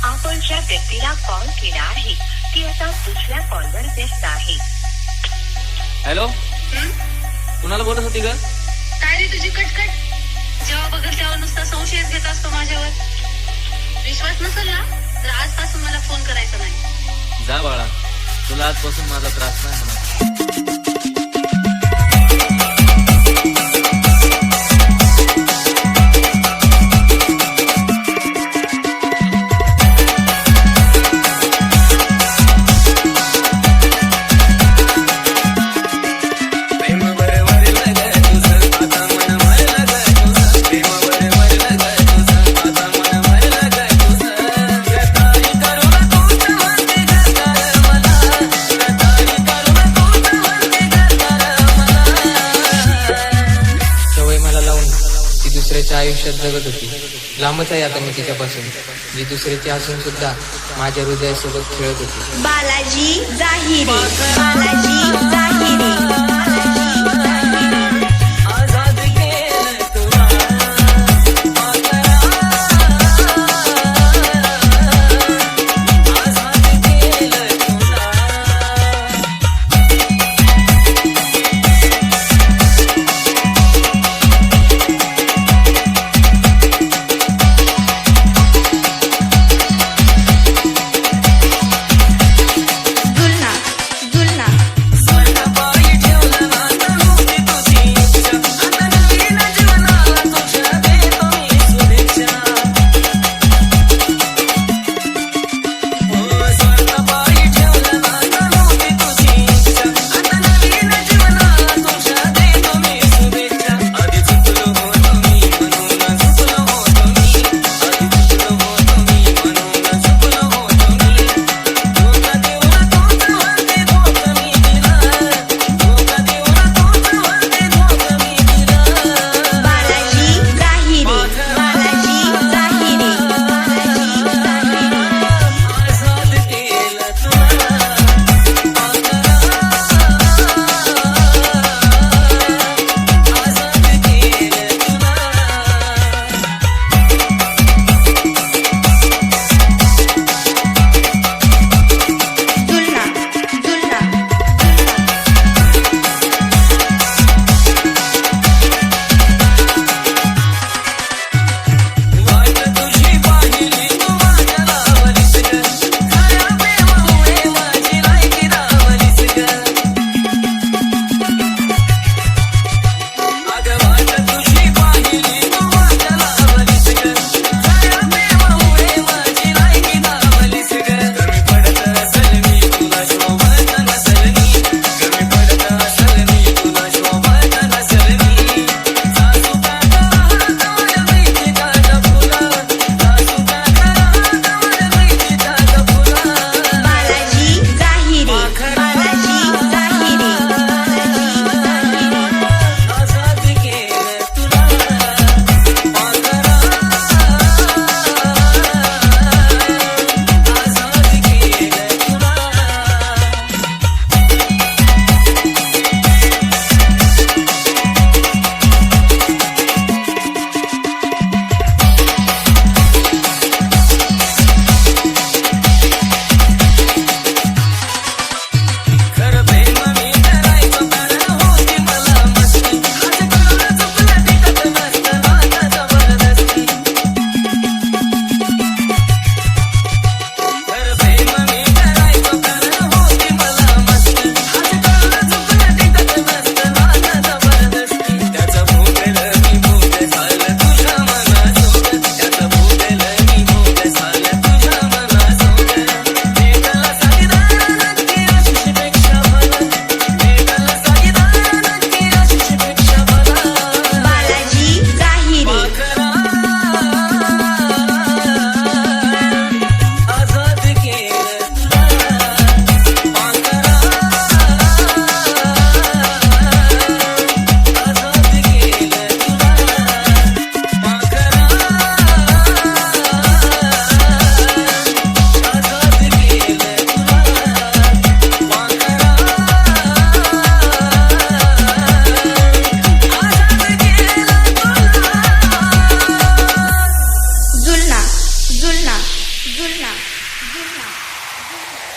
आपण ज्या व्यक्तीला कॉल केला आहे ती आता दुसऱ्या कॉलवर व्यस्त आहे. हॅलो, कुणाला बोलत होती ग? काय रे तुझी कटकट? जेव्हा बघल तेव्हा नुसता संशयच घेत असतो माझ्यावर. विश्वास नसेल ना तर आजपासून मला फोन करायचा नाही. जा बाळा, तुला आजपासून माझा त्रास नाही होणार. दुसऱ्याच्या आयुष्यात जगत होती. लांबच आहे आता मी तिच्यापासून, जी दुसऱ्याची असून सुद्धा माझ्या हृदयासोबत खेळत होती. बालाजी जाहिरे, बालाजी जाहिरे. जुलना जुलना जिल्हा